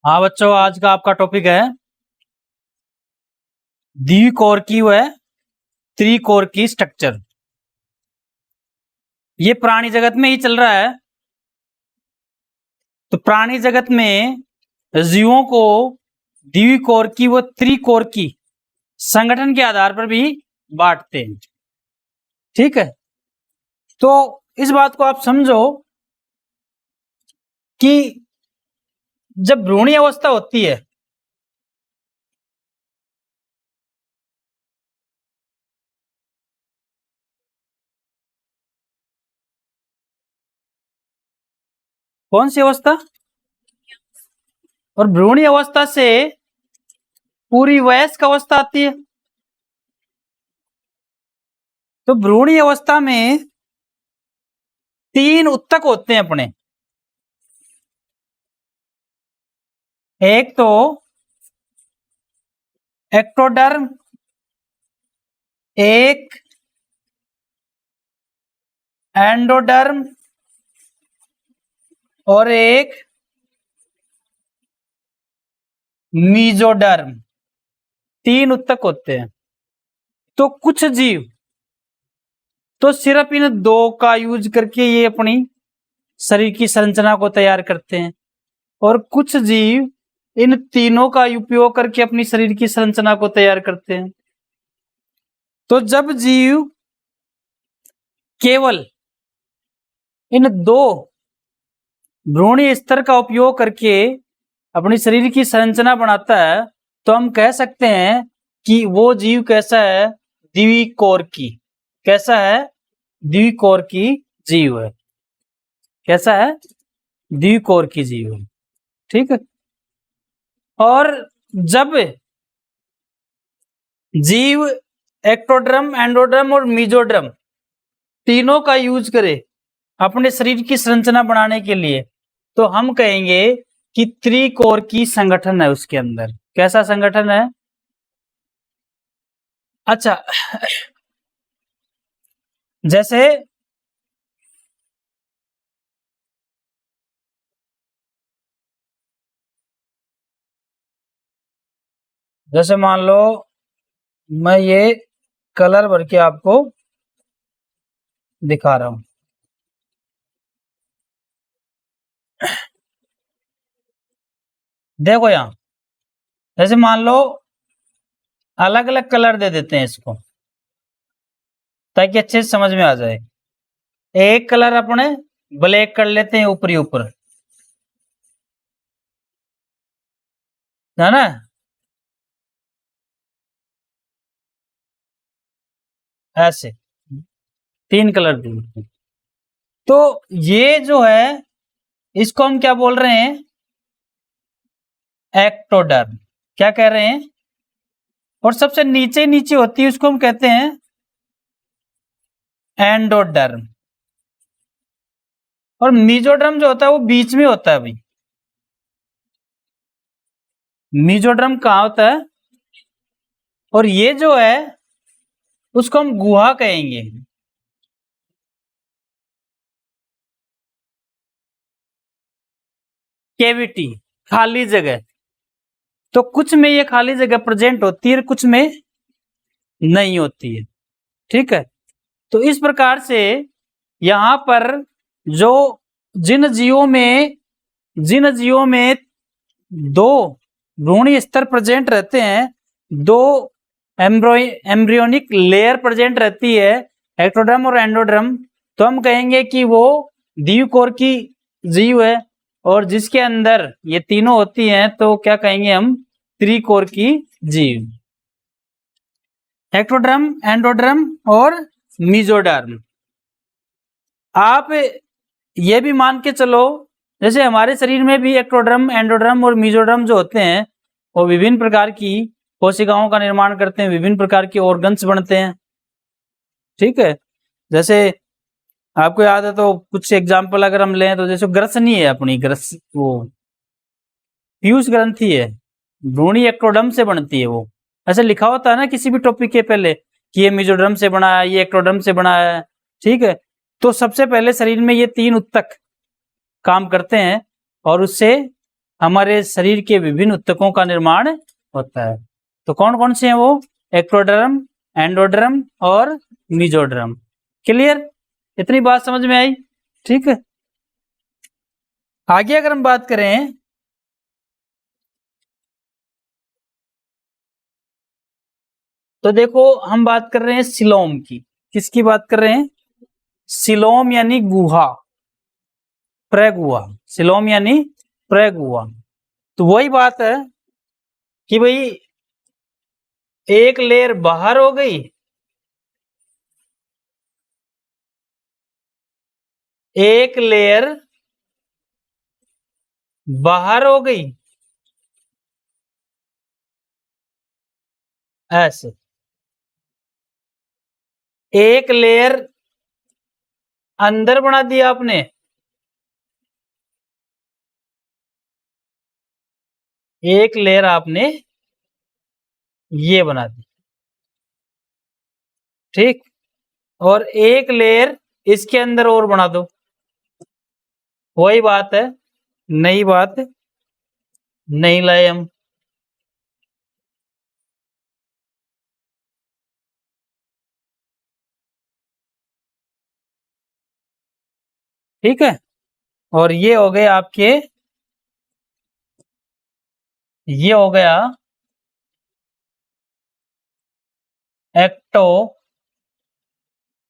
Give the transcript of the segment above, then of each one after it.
हाँ बच्चों, आज का आपका टॉपिक है द्विकोर व त्रिकोर की स्ट्रक्चर। ये प्राणी जगत में ही चल रहा है। तो प्राणी जगत में जीवों को द्विकोर की व त्रिकोर की संगठन के आधार पर भी बांटते हैं। ठीक है, तो इस बात को आप समझो कि जब भ्रूणीय अवस्था होती है कौन सी अवस्था, और भ्रूणीय अवस्था से पूरी वयस्क अवस्था आती है। तो भ्रूणीय अवस्था में 3 उत्तक होते हैं अपने। एक तो एक्टोडर्म, एक एंडोडर्म और एक मीजोडर्म। 3 उत्तक होते हैं। तो कुछ जीव तो सिर्फ इन 2 का यूज करके ये अपनी शरीर की संरचना को तैयार करते हैं, और कुछ जीव इन तीनों का उपयोग करके अपनी शरीर की संरचना को तैयार करते हैं। तो जब जीव केवल इन 2 भ्रूणीय स्तर का उपयोग करके अपनी शरीर की संरचना बनाता है, तो हम कह सकते हैं कि वो जीव कैसा है, द्विकोर की। कैसा है, द्विकोर की जीव है। कैसा है, द्विकोर की जीव है। ठीक है, और जब जीव एक्टोडर्म, एंडोडर्म और मीजोडर्म तीनों का यूज करे अपने शरीर की संरचना बनाने के लिए, तो हम कहेंगे कि त्रिकोर की संगठन है उसके अंदर। कैसा संगठन है? अच्छा, जैसे मान लो मैं ये कलर भर के आपको दिखा रहा हूं। देखो यहां, जैसे मान लो अलग अलग कलर दे देते हैं इसको ताकि अच्छे से समझ में आ जाए। एक कलर अपने ब्लैक कर लेते हैं ऊपरी ऊपर, है ना। ऐसे 3 कलर दे देते हैं। तो ये जो है इसको हम क्या बोल रहे हैं, एक्टोडर्म। क्या कह रहे हैं? और सबसे नीचे नीचे होती है उसको हम कहते हैं एंडोडर्म। और मीजोडर्म जो होता है वो बीच में होता है भाई। मीजोडर्म कहाँ होता है? और ये जो है उसको हम गुहा कहेंगे। कैविटी, खाली जगह। तो कुछ में ये खाली जगह प्रेजेंट होती है, कुछ में नहीं होती है। ठीक है, तो इस प्रकार से यहां पर जो जिन जीवों में 2 भ्रूणीय स्तर प्रेजेंट रहते हैं, 2 एम्ब्रियोनिक लेयर प्रेजेंट रहती है, एक्टोडर्म और एंडोडर्म, तो हम कहेंगे कि वो द्विकोर की जीव है। और जिसके अंदर ये तीनों होती हैं तो क्या कहेंगे हम, त्रिकोर की जीव। एक्टोडर्म, एंडोडर्म और मीजोडर्म। आप ये भी मान के चलो जैसे हमारे शरीर में भी एक्टोडर्म, एंडोडर्म और मीजोडर्म जो होते हैं वो विभिन्न प्रकार की कोशिकाओं का निर्माण करते हैं, विभिन्न प्रकार के ऑर्गन्स बनते हैं। ठीक है, जैसे आपको याद है तो कुछ एग्जाम्पल अगर हम लें तो जैसे ग्रसनी है अपनी, वो पीयूष ग्रंथि है, भ्रूणी एक्टोडर्म से बनती है। वो ऐसे लिखा होता है ना किसी भी टॉपिक के पहले कि ये मीजोडर्म से बना है, ये एक्टोडर्म से बना है। ठीक है, तो सबसे पहले शरीर में ये 3 उत्तक काम करते हैं और उससे हमारे शरीर के विभिन्न ऊतकों का निर्माण होता है। तो कौन कौन से हैं वो? एक्टोडर्म, एंडोडर्म और मेसोडर्म। क्लियर? इतनी बात समझ में आई? ठीक है। आगे अगर हम बात करें तो देखो, हम बात कर रहे हैं सीलोम की। किसकी बात कर रहे हैं? सीलोम यानी गुहा, प्रगुहा। सीलोम यानी प्रगुहा। तो वही बात है कि भाई एक लेयर बाहर हो गई, एक लेयर बाहर हो गई, ऐसे एक लेयर अंदर बना दिया आपने, एक लेयर आपने ये बना दी, ठीक, और एक लेयर इसके अंदर और बना दो। वही बात है, नई बात नहीं लाए हम। ठीक है। और ये हो गए आपके, ये हो गया एक्टो,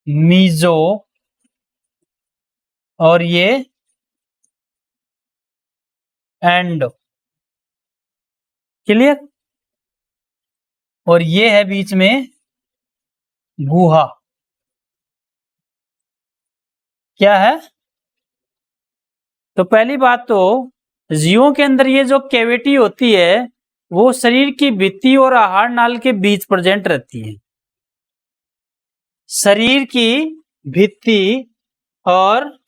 मीजो और ये एंडो। क्लियर? और ये है बीच में गुहा। क्या है? तो पहली बात तो जीवों के अंदर ये जो कैविटी होती है वो शरीर की भित्ति और आहार नाल के बीच प्रेजेंट रहती है। शरीर की भित्ति और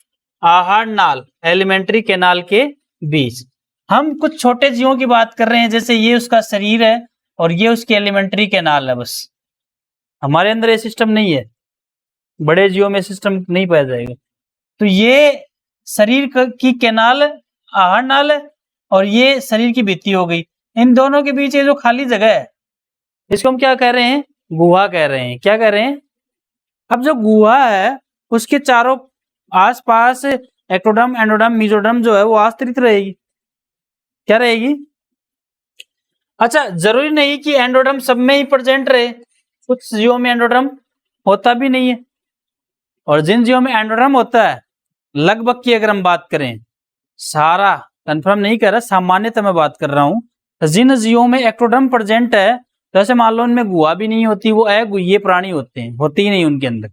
आहार नाल, एलिमेंट्री कैनाल के बीच। हम कुछ छोटे जीवों की बात कर रहे हैं, जैसे ये उसका शरीर है और ये उसकी एलिमेंट्री कैनाल है। बस हमारे अंदर ये सिस्टम नहीं है, बड़े जीवों में सिस्टम नहीं पाया जाएगा। तो ये शरीर की कैनाल, आहार नाल है, और ये शरीर की भित्ति हो गई। इन दोनों के बीच ये जो खाली जगह है इसको हम क्या कह रहे हैं? गुहा कह रहे हैं। क्या कह रहे हैं? अब जो गुहा है उसके चारों आसपास एक्टोडर्म, एंडोडर्म, मेसोडर्म जो है वो आस्तरित रहेगी। क्या रहेगी? अच्छा, जरूरी नहीं कि एंडोडर्म सब में ही प्रेजेंट रहे, कुछ जीवों में एंडोडर्म होता भी नहीं है। और जिन जीवों में एंडोडर्म होता है, लगभग की अगर हम बात करें, सारा कंफर्म नहीं कर रहा, सामान्यतः मैं बात कर रहा हूं, जिन जीवों में एक्टोडर्म प्रेजेंट है, तो ऐसे मान लो उनमें गुहा भी नहीं होती, वो अगुह्य प्राणी होते हैं, होती ही नहीं उनके अंदर।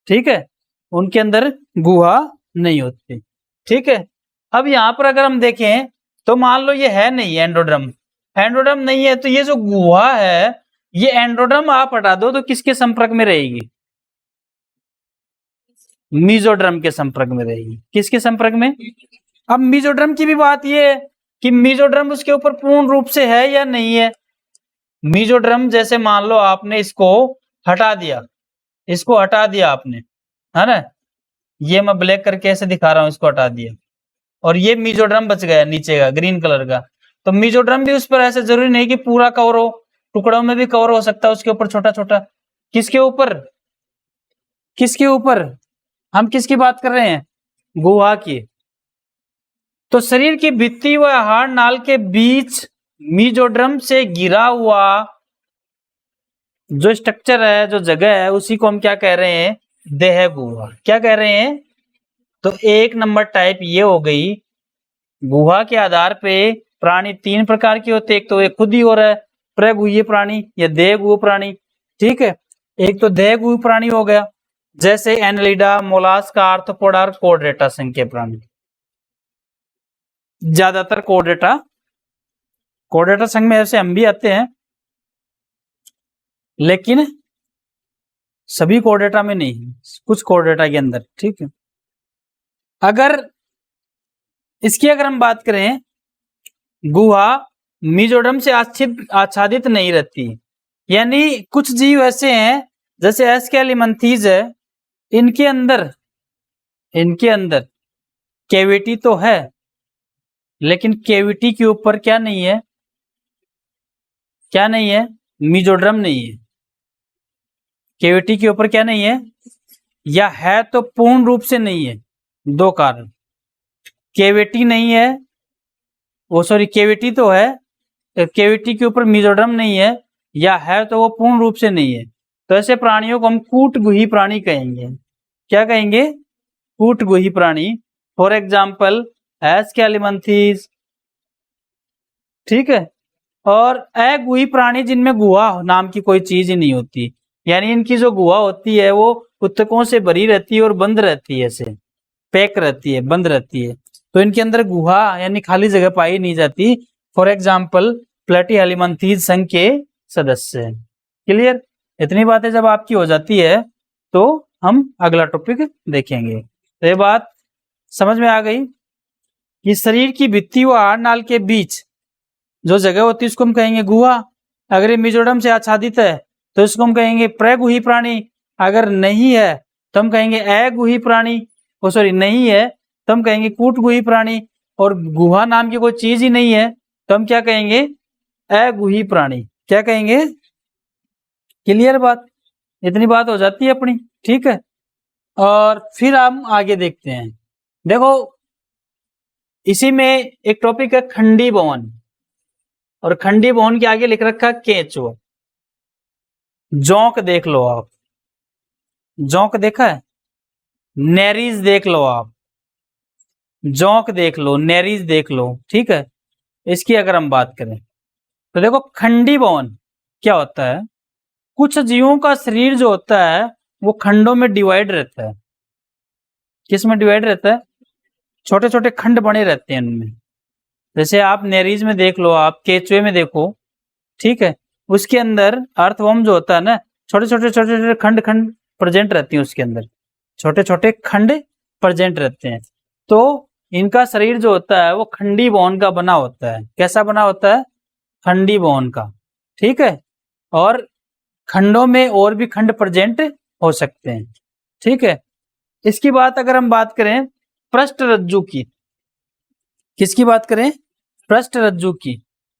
ठीक है, उनके अंदर गुहा नहीं होती। ठीक है। अब यहां पर अगर हम देखें तो मान लो ये है नहीं एंडोडर्म, एंडोडर्म नहीं है, तो ये जो गुहा है, ये एंडोडर्म आप हटा दो तो किसके संपर्क में रहेगी? मेसोडर्म के संपर्क में रहेगी। किसके संपर्क में? अब मेसोडर्म की भी बात ये है कि मेसोडर्म उसके ऊपर पूर्ण रूप से है या नहीं है। मेसोडर्म जैसे मान लो आपने इसको हटा दिया, इसको हटा दिया आपने, है ना, ये मैं ब्लैक करके ऐसे दिखा रहा हूं, इसको हटा दिया, और ये मेसोडर्म बच गया नीचे का ग्रीन कलर का। तो मेसोडर्म भी उस पर ऐसे जरूरी नहीं कि पूरा कवर हो, टुकड़ों में भी कवर हो सकता है उसके ऊपर छोटा छोटा। किसके ऊपर? किसके ऊपर? हम किसकी बात कर रहे हैं? गुहा की। तो शरीर की भित्ति व आहार नाल के बीच मेसोडर्म से घिरा हुआ जो स्ट्रक्चर है, जो जगह है, उसी को हम क्या कह रहे हैं? देह गुहा। क्या कह रहे हैं? तो एक नंबर टाइप ये हो गई। गुहा के आधार पे प्राणी तीन प्रकार के होते हैं। एक तो ये खुद ही हो रहा है प्रगुह्य प्राणी या देहगुह प्राणी। ठीक है, एक तो देहगुह प्राणी हो गया, जैसे एनालिडा, मोलास्का, आर्थ्रोपोडा और कोर्डेटा संघ के प्राणी। ज्यादातर कोर्डेटा संघ में ऐसे हम भी आते हैं, लेकिन सभी कोर्डेटा में नहीं, कुछ कोर्डेटा के अंदर। ठीक है। अगर इसकी अगर हम बात करें, गुहा मेसोडर्म से आच्छादित नहीं रहती, यानी कुछ जीव ऐसे हैं जैसे एस्केलिमंथीज है, इनके अंदर कैविटी तो है लेकिन केविटी के ऊपर क्या नहीं है, क्या नहीं है, मेसोडर्म नहीं है। केविटी के ऊपर क्या नहीं है, या है तो पूर्ण रूप से नहीं है। दो कारण, केविटी नहीं है, वो सॉरी केविटी तो है, केविटी के ऊपर मेसोडर्म नहीं है, या है तो वो पूर्ण रूप से नहीं है। तो ऐसे प्राणियों को हम कूटगुही प्राणी कहेंगे। क्या कहेंगे, कूटगुही प्राणी। फॉर एग्जाम्पल एस्केलिमंथीज, ठीक है। और अगुही प्राणी जिनमें गुहा नाम की कोई चीज ही नहीं होती, यानी इनकी जो गुहा होती है वो ऊतकों से भरी रहती है और बंद रहती है, ऐसे पैक रहती है, बंद रहती है। तो इनके अंदर गुहा यानी खाली जगह पाई नहीं जाती। फॉर एग्जाम्पल प्लेटिहेल्मिंथीज संघ के सदस्य हैं। क्लियर, इतनी बातें जब आपकी हो जाती है तो हम अगला टॉपिक देखेंगे। तो ये बात समझ में आ गई कि शरीर की भित्ति व आहार नाल के बीच जो जगह होती है उसको हम कहेंगे गुहा। अगर ये मेसोडर्म से आच्छादित है तो इसको हम कहेंगे प्रगुही प्राणी। अगर नहीं है तो हम कहेंगे अगुही प्राणी, वो सॉरी नहीं है तो हम कहेंगे कूटगुही प्राणी। और गुहा नाम की कोई चीज ही नहीं है तो हम क्या कहेंगे, अगुही प्राणी। क्या कहेंगे, क्लियर बात, इतनी बात हो जाती है अपनी, ठीक है। और फिर हम आगे देखते हैं। देखो इसी में एक टॉपिक है खंडी भवन, और खंडी भवन के आगे लिख रखा है केंचुआ। जोंक देख लो आप, जोंक देखा है, नेरीज देख लो आप, जोंक देख लो, नेरीज देख लो, ठीक है। इसकी अगर हम बात करें तो देखो खंडी भवन क्या होता है, कुछ जीवों का शरीर जो होता है वो खंडों में डिवाइड रहता है। किस में डिवाइड रहता है, छोटे छोटे खंड बने रहते हैं उनमें। जैसे आप नेरीज में देख लो, आप केचुए में देखो, ठीक है। उसके अंदर अर्थवर्म जो होता है ना, छोटे छोटे छोटे छोटे खंड खंड प्रेजेंट रहती है, उसके अंदर छोटे छोटे खंड प्रेजेंट रहते हैं। तो इनका शरीर जो होता है वो खंडी भवन का बना होता है। कैसा बना होता है, खंडी भवन का, ठीक है। और खंडों में और भी खंड प्रेजेंट हो सकते हैं, ठीक है। इसकी बात अगर हम बात करें पृष्ठ रज्जु की, किसकी बात करें, पृष्ठ रज्जु की,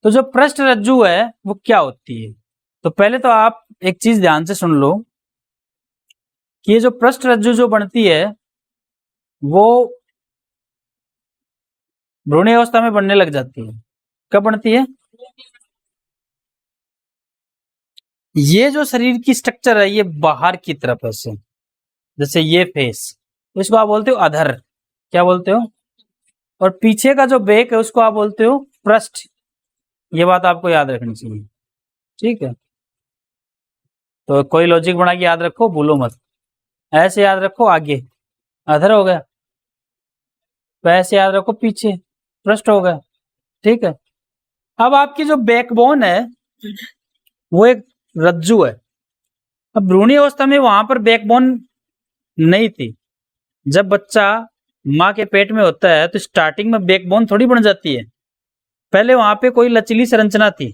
तो जो पृष्ठ रज्जु है वो क्या होती है। तो पहले तो आप एक चीज ध्यान से सुन लो कि ये जो पृष्ठ रज्जु जो बनती है वो भ्रूण अवस्था में बनने लग जाती है। कब बनती है, ये जो शरीर की स्ट्रक्चर है ये बाहर की तरफ है से, जैसे ये फेस, इसको आप बोलते हो अधर, क्या बोलते हो, और पीछे का जो बेक है उसको आप बोलते हो पृष्ठ। ये बात आपको याद रखनी चाहिए, ठीक है। तो कोई लॉजिक बना के याद रखो, भूलो मत। ऐसे याद रखो आगे अधर हो गया, तो ऐसे याद रखो पीछे पृष्ठ हो गया, ठीक है। अब आपकी जो बैकबोन है वो एक रज्जु है। अब भ्रूणी अवस्था में वहां पर बैकबोन नहीं थी। जब बच्चा माँ के पेट में होता है तो स्टार्टिंग में बैकबोन थोड़ी बन जाती है, पहले वहां पे कोई लचीली संरचना थी,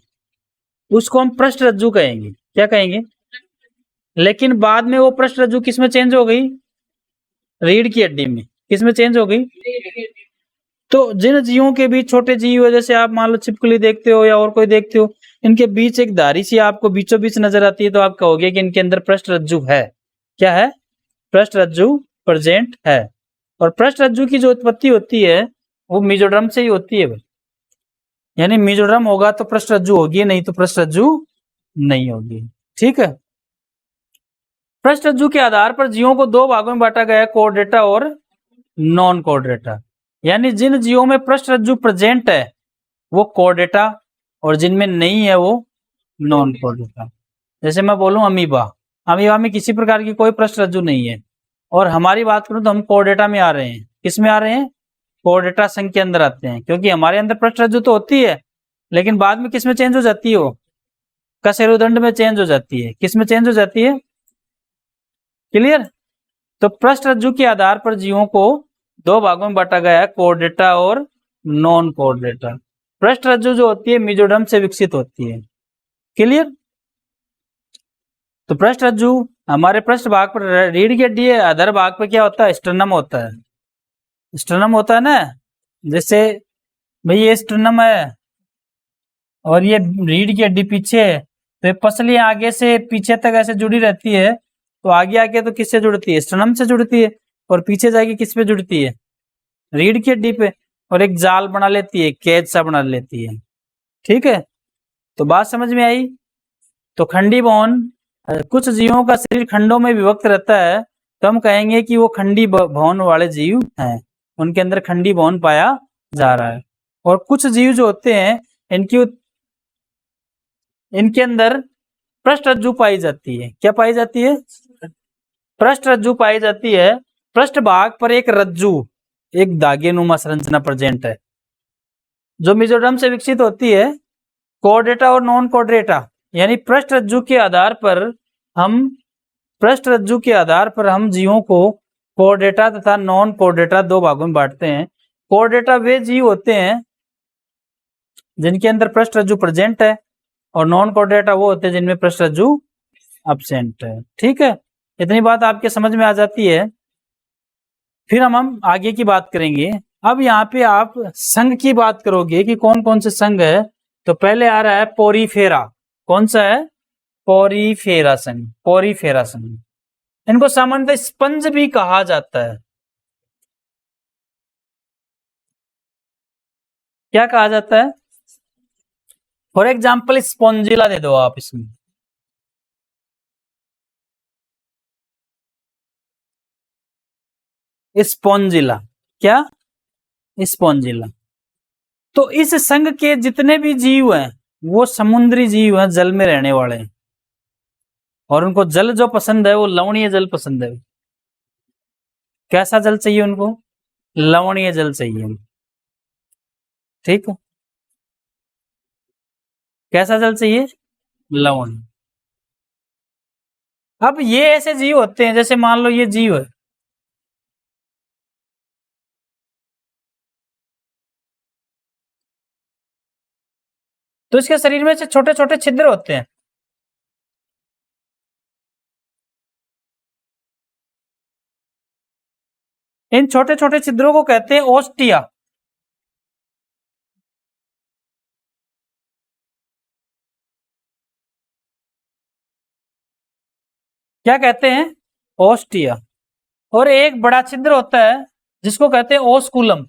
उसको हम पृष्ठ रज्जु कहेंगे। क्या कहेंगे, लेकिन बाद में वो पृष्ठ रज्जु किस में चेंज हो गई, रीढ़ की हड्डी में। किस में चेंज हो गई, तो जिन जीवों के बीच छोटे जीव है, जैसे आप मान लो छिपकली देखते हो या और कोई देखते हो, इनके बीच एक धारी सी आपको बीचों बीच नजर आती है, तो आप कहोगे कि इनके अंदर पृष्ठ रज्जु है। क्या है, पृष्ठ रज्जु प्रेजेंट है। और पृष्ठ रज्जु की जो उत्पत्ति होती है वो मेसोडर्म से ही होती है भाई, यानी मेसोडर्म होगा तो पृष्ठ रज्जु होगी, नहीं तो पृष्ठ रज्जु नहीं होगी, ठीक है। पृष्ठ रज्जु के आधार पर जीवों को दो भागों में बांटा गया है, कोर्डेटा और नॉन कोर्डेटा। यानी जिन जीवों में पृष्ठ रज्जु प्रेजेंट है वो कोर्डेटा, और जिनमें नहीं है वो नॉन कोर्डेटा। जैसे मैं बोलूं अमीबा, अमीबा में किसी प्रकार की कोई पृष्ठ रज्जु नहीं है, और हमारी बात करूं तो हम कोर्डेटा में आ रहे हैं। किस में आ रहे हैं, कोर्डेटा संघ के अंदर आते हैं, क्योंकि हमारे अंदर पृष्ठ रज्जु तो होती है लेकिन बाद में किस में चेंज हो जाती है, वो कशेरुदंड में चेंज हो जाती है। किस में चेंज हो जाती है, क्लियर। तो पृष्ठ रज्जु के आधार पर जीवों को दो भागों में बांटा गया है, कोर्डेटा और नॉन कोर्डेटा। पृष्ठ रज्जु जो होती है मेसोडर्म से विकसित होती है, क्लियर। तो पृष्ठ रज्जु हमारे पृष्ठ भाग पर रीढ़ की हड्डी है, अधर भाग पर क्या होता है, स्टर्नम होता है। स्टर्नम होता है ना, जैसे भाई ये स्टर्नम है और ये रीढ़ की हड्डी पीछे है, तो ये पसली आगे से पीछे तक ऐसे जुड़ी रहती है, तो आगे आके तो किससे जुड़ती है? स्टर्नम से जुड़ती है, और पीछे जाके किस पे जुड़ती है? रीढ़ की हड्डी पे, और एक जाल बना लेती है, कैद सा बना लेती है। ठीक है, तो बात समझ में आई? तो खंडी भवन, कुछ जीवों का शरीर खंडों में विभक्त रहता है, तो हम कहेंगे कि वो खंडी भवन वाले जीव हैं, उनके अंदर खंडी भवन पाया जा रहा है। और कुछ जीव जो होते हैं इनके अंदर पृष्ठ रज्जु पाई जाती है। क्या पाई जाती है? पृष्ठ रज्जु पाई जाती है। पृष्ठ भाग पर एक रज्जु, एक धागेनुमा संरचना प्रेजेंट है, जो मेसोडर्म से विकसित होती है। कोर्डेटा और नॉन कोर्डेटा, यानी पृष्ठ रज्जु के आधार पर हम जीवों को कोर्डेटा तथा नॉन कोर्डेटा दो भागों में बांटते हैं। कोर्डेटा वे जीव होते हैं जिनके अंदर पृष्ठ रज्जु प्रेजेंट है, और नॉन कोर्डेटा वो होते हैं जिनमें पृष्ठ रज्जु एब्सेंट है। ठीक है, इतनी बात आपके समझ में आ जाती है। फिर हम आगे की बात करेंगे। अब यहाँ पे आप संघ की बात करोगे कि कौन कौन से संघ है, तो पहले आ रहा है पोरीफेरा। कौन सा है? पोरीफेरा संघ। पोरीफेरा संघ, इनको सामान्यतः स्पंज भी कहा जाता है। क्या कहा जाता है? फॉर एग्जाम्पल स्पॉन्जिला दे दो आप इसमें। स्पॉन्जिला, क्या? स्पॉन्जिला। तो इस संघ के जितने भी जीव हैं वो समुद्री जीव हैं, जल में रहने वाले हैं, और उनको जल जो पसंद है वो लवणीय जल पसंद है। कैसा जल चाहिए उनको? लवणीय जल चाहिए। ठीक है, कैसा जल चाहिए? लवण। अब ये ऐसे जीव होते हैं, जैसे मान लो ये जीव है, तो इसके शरीर में से छोटे छोटे छिद्र होते हैं। इन छोटे छोटे छिद्रों को कहते हैं ओस्टिया। क्या कहते हैं? ओस्टिया। और एक बड़ा छिद्र होता है जिसको कहते हैं ओस्कुलम।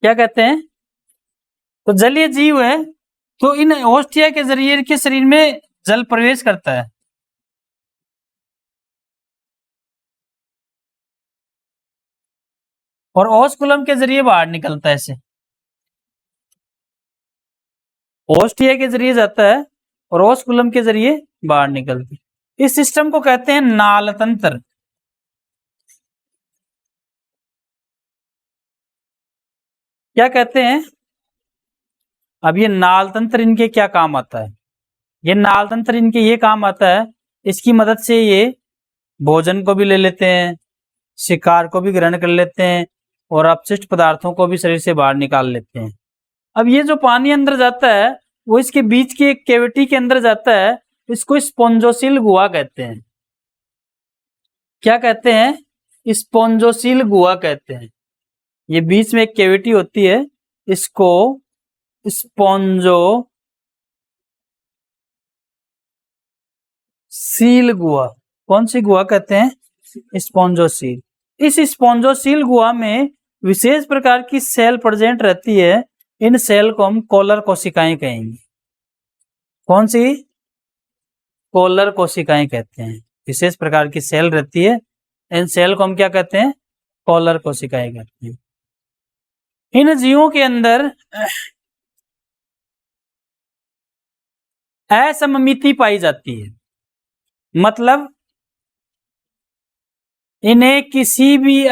क्या कहते हैं? तो जलीय जीव है, तो इन ओस्टिया के जरिए के शरीर में जल प्रवेश करता है। और ओस्कुलम के जरिए बाहर निकलता है। ऐसे ओस्टिया के जरिए जाता है और ओस्कुलम के जरिए बाहर निकलती है। इस सिस्टम को कहते हैं नाल तंत्र। क्या कहते हैं? अब ये नाल तंत्र इनके क्या काम आता है? ये नाल तंत्र इनके ये काम आता है, इसकी मदद से ये भोजन को भी ले लेते हैं, शिकार को भी ग्रहण कर लेते हैं, और अपशिष्ट पदार्थों को भी शरीर से बाहर निकाल लेते हैं। अब ये जो पानी अंदर जाता है वो इसके बीच की एक कैविटी के अंदर जाता है, इसको स्पोंजोसील गुहा कहते हैं। क्या कहते हैं? स्पोंजोसील गुहा कहते हैं। ये बीच में एक कैविटी होती है, इसको स्पोंजोसील गुहा, कौन सी गुहा कहते हैं? स्पोंजोसील। इस स्पोंजोसील गुहा में विशेष प्रकार की सेल प्रेजेंट रहती है। इन सेल को हम कॉलर कोशिकाएं कहेंगे। कौन सी? कॉलर कोशिकाएं कहते हैं। विशेष प्रकार की सेल रहती है, इन सेल को हम क्या कहते हैं? कॉलर कोशिकाएं कहते हैं। इन जीवों के अंदर असममिति पाई जाती है, मतलब इन्हें किसी भी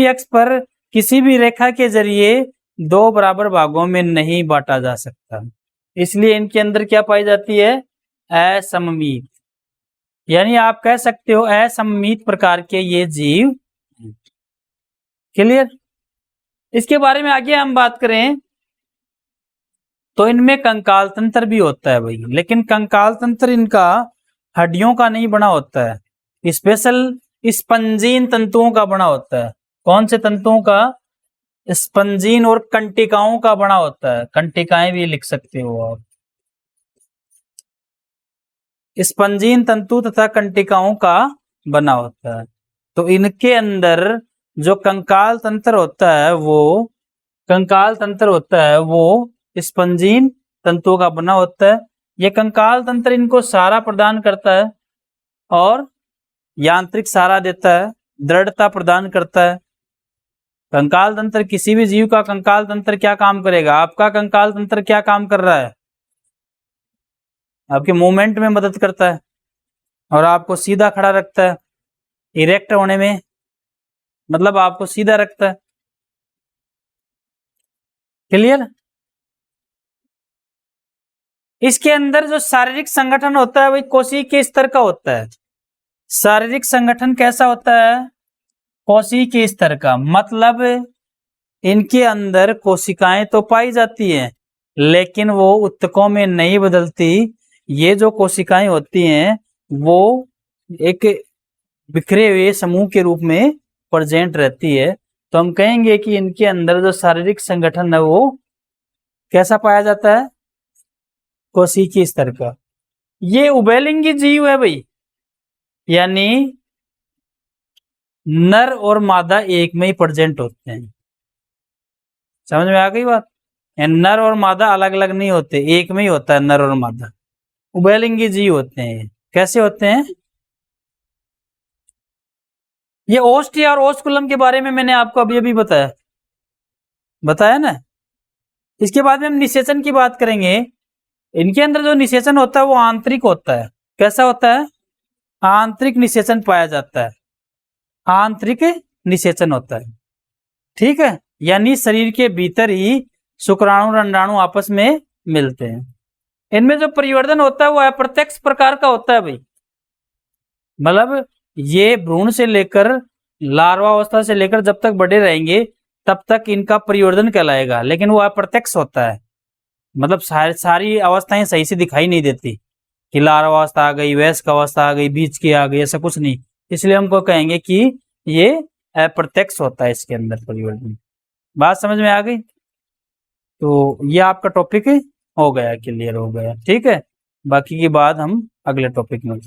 अक्ष पर किसी भी रेखा के जरिए दो बराबर भागों में नहीं बांटा जा सकता, इसलिए इनके अंदर क्या पाई जाती है? असममित। यानी आप कह सकते हो असममित प्रकार के ये जीव। क्लियर? इसके बारे में आगे हम बात करें तो इनमें कंकाल तंत्र भी होता है भाई, लेकिन कंकाल तंत्र इनका हड्डियों का नहीं बना होता है, स्पेशल स्पंजीन तंतुओं का बना होता है। कौन से तंतुओं का? स्पंजीन और कंटिकाओं का बना होता है। कंटिकाएं भी लिख सकते हो आप। स्पंजीन तंतु तथा कंटिकाओं का बना होता है। तो इनके अंदर जो कंकाल तंत्र होता है वो स्पंजीन तंतुओं का बना होता है। ये कंकाल तंत्र इनको सहारा प्रदान करता है और यांत्रिक सहारा देता है, दृढ़ता प्रदान करता है। कंकाल तंत्र, किसी भी जीव का कंकाल तंत्र क्या काम करेगा? आपका कंकाल तंत्र क्या काम कर रहा है? आपके मूवमेंट में मदद करता है और आपको सीधा खड़ा रखता है, इरेक्ट होने में, मतलब आपको सीधा रखता है। क्लियर? इसके अंदर जो शारीरिक संगठन होता है वही कोशिकीय स्तर का होता है। शारीरिक संगठन कैसा होता है? कोशिकीय स्तर का। मतलब इनके अंदर कोशिकाएं तो पाई जाती हैं लेकिन वो ऊतकों में नहीं बदलती। ये जो कोशिकाएं होती हैं वो एक बिखरे हुए समूह के रूप में प्रेजेंट रहती है। तो हम कहेंगे कि इनके अंदर जो शारीरिक संगठन है वो कैसा पाया जाता है? कोशिकीय स्तर का। ये उभयलिंगी जीव है भाई, यानी नर और मादा एक में ही प्रेजेंट होते हैं। समझ में आ गई बात? नर और मादा अलग अलग नहीं होते, एक में ही होता है नर और मादा। उभयलिंगी जीव होते हैं। कैसे होते हैं? ये ओस्टिया और ओस्कुलम के बारे में मैंने आपको अभी अभी बताया ना। इसके बाद में हम निषेचन की बात करेंगे। इनके अंदर जो निषेचन होता है वो आंतरिक होता है। कैसा होता है? आंतरिक निषेचन पाया जाता है। आंतरिक निषेचन होता है, ठीक है। यानी शरीर के भीतर ही शुक्राणु अंडाणु आपस में मिलते हैं। इनमें जो परिवर्धन होता है वो अप्रत्यक्ष प्रकार का होता है भाई। मतलब ये भ्रूण से लेकर लार्वा अवस्था से लेकर जब तक बड़े रहेंगे तब तक इनका परिवर्धन कहलाएगा, लेकिन वो अप्रत्यक्ष होता है। मतलब सारी अवस्थाएं सही से दिखाई नहीं देती कि लार्वा अवस्था आ गई, वयस्क अवस्था आ गई, बीज की आ गई, ऐसा कुछ नहीं। इसलिए हमको कहेंगे कि ये अप्रत्यक्ष होता है इसके अंदर परिवर्तन। बात समझ में आ गई? तो ये आपका टॉपिक हो गया, क्लियर हो गया, ठीक है। बाकी की बात हम अगले टॉपिक में